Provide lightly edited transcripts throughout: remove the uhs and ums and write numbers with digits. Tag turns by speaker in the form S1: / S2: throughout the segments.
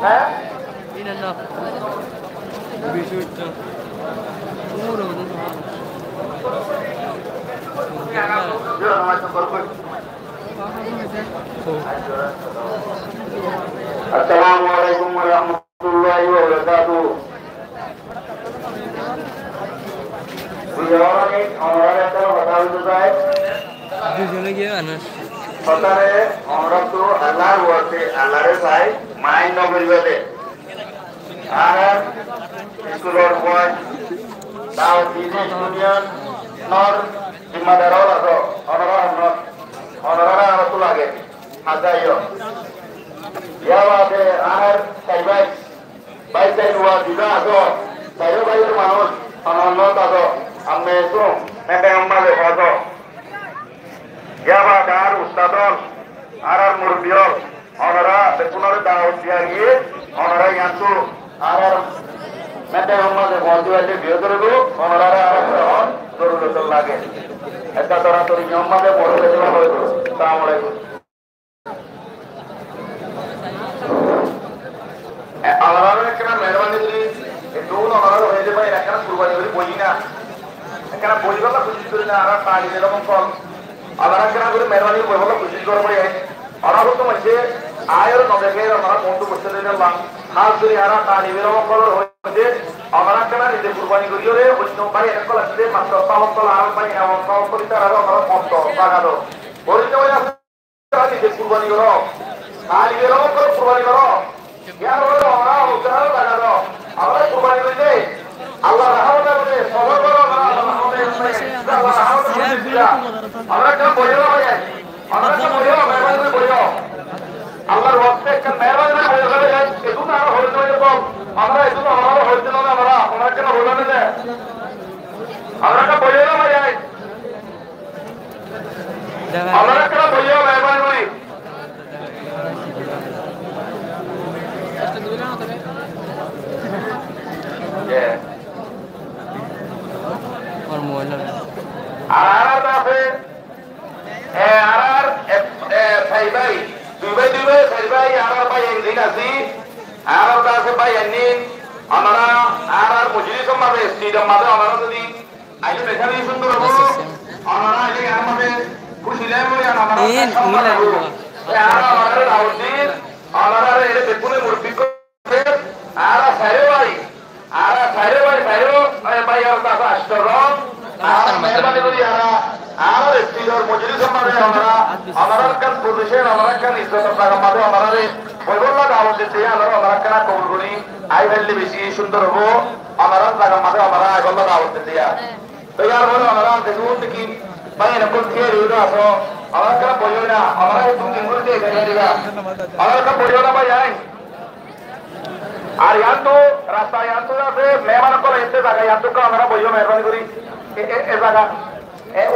S1: হ্যাঁ
S2: Ini nak bisu itu. Murah tu.
S1: Assalamualaikum warahmatullahi wabarakatuh. Orang ini orang itu hotel itu saya.
S2: Bisu lagi mana?
S1: Hotel orang tu alar warte alar saya main no berbeda. Alar sekolah boy tahu bisnis union nor di Madarau atau orang tu lagi ada yo. Ya wate alar saya baik saya dua juga atau saya bayar mahal anak atau ame itu memang malu atau ya dar ustadon arar murbiol onara bepunar daud diagi onara yang tu arar memang malu waktu ada biodor itu onara arar turun lagi eta orang turun nyamma deh bodoh itu assalamualaikum Alarm kena merwan ini itu alarm hede pai ekana kurbani beri bojina ekana bojiba la kuchis korina ara tali delo mongkol alarm kena beri merwan ini bojiba la kuchis kor pai ara hoto manche ayar no dekhe ara montu bostede na lang hal suri ara tali delo mongkol hoje alarm kena ide kurbani koriyo re onno pai ekol asde matto tawakol ara pai awon tawakol ita ara ara monto bagado borinno ya ide kurbani koro tali delo mongkol kurbani koro ya orang usaha lagado Allah kurbani beri Allah rahmat beri sabar karo Allah rahmat beri Allah kan boyo ya Allah kan boyo mehman boyo Allah waktu kan mehman boyo ya itu na hono ya bom Allah itu na Allah hono na mara Allah kan hono na Allah kan boyo na ya Allah kan boyo mehman beri
S2: और मोहल्ला
S1: आर दाफे आर साइबाई Dubai साइबाई आर बाय English आसी आर दाफे बाय अन्नीन अनरा आर मुजरी समावे स्टीडम मादे अनरा तदी आइले बेचारी सुंदर हो अनरा आइले आर मादे खुशिले मोय अनरा मिला आर अनरा दाउद्दीन अनरा रे बेपुने मुर्बी को आर साइबाई साइरो बाय आर दाफा अस्टरन आर मेहरबानी करी आर स्टीडर मुजरी समावे अनरा kan position अनरा kan इज्जत টাকা মাদে अनरा रे বইবল্লা দাওয়াত দিতে अनरा kan কবুল করি আই ভ্যালি বেশি সুন্দর হবো अनरा টাকা মাদে अनरा আই বল্লা দাওয়াত দিতে তো यार বলো अनरा দেখুন কি ভাই না কোন কে রিউরা আসো अनरा kan বইও না अनरा তুমি মুরতে গেলে দিবা अनरा kan বইও না ভাই আই আর ইয়াতো রাস্তা ইয়াতো আছে মেহমান করে এতে জায়গা ইয়াতো কা আমরা বইও মেহরবানি করি এ জায়গা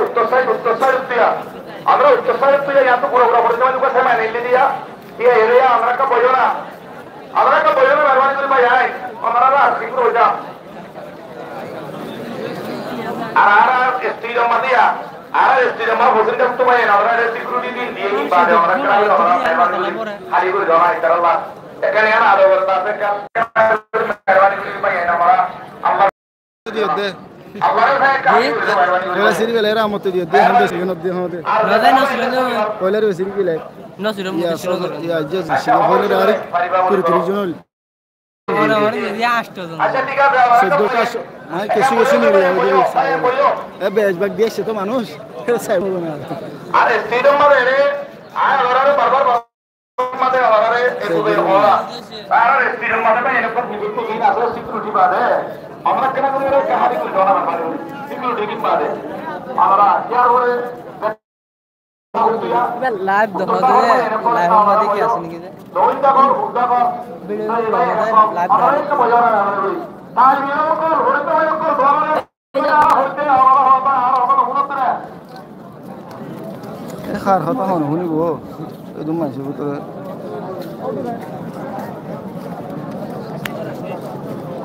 S1: উত্তর সাইড উত্তর আমরা উত্তর সাইড তুই ইয়াতো পুরো পুরো পরিমাণ को समय नहीं ले दिया ये एरिया हमरा का बयो ना मेहरबानी करी भाई आए हमारा रात सिक्योर हो जा आरा स्टेडियम में दिया आरा स्टेडियम में भोजन जब तुम आए ना आरा सिक्योरिटी दिन दिए ही बाद हमरा का हमरा मेहरबानी खाली को जमा इतरला এখানে আর আরো বলতা আছে মেহরবানি করি ভাই আমরা আল্লাহ
S3: দিও দে
S1: আল্লাহর ভাই মেহরবানি
S3: এরা সিরি বেলে এরা মত দিও দে হামদে সিগন দে হামদে
S2: রাজা না সুরঙ্গ
S3: কয়লার সিরি বেলে
S2: না সুরঙ্গ সুরঙ্গ
S3: ইয়া জজ সিরি হইলে আর পুরো ত্রিজনল
S2: और ये आष्ट
S1: আচ্ছা ঠিক আছে
S3: সদ্যটা হ্যাঁ কিছু কিছু নিয়ে এ বেজবাগ দিয়েছে তো মানুষ সাইব না
S1: আর স্টেডিয়াম মানে রে আয় ওরারে বারবার মাঝে আলারে এগুলো হওয়া আর স্টেডিয়াম মাঝে ভাই এরকম বিভিন্ন দিন আছে সিকিউরিটি বাদে আমরা কেন করে রে কাহারি করে জনা মানে সিকিউরিটি কি বাদে আমরা यार ওরে
S2: लाइव देखो दे लाइव मध्ये কি আছে নাকি যে
S1: দইটা কর উদা কর
S2: ভিডিও লাইভ
S1: আমরা একটু মজা না আমরা তাই বিরো কর হইতে হয় কর ধরে হইতে আমরা হুনতরে
S3: খার হতা হন হুনিব একদম মাইছে ভিতরে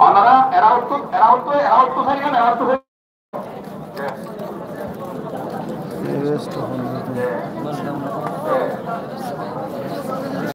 S1: আমরা এরাউট তো সাইকেল এরাউট তো
S3: রেস্ট হন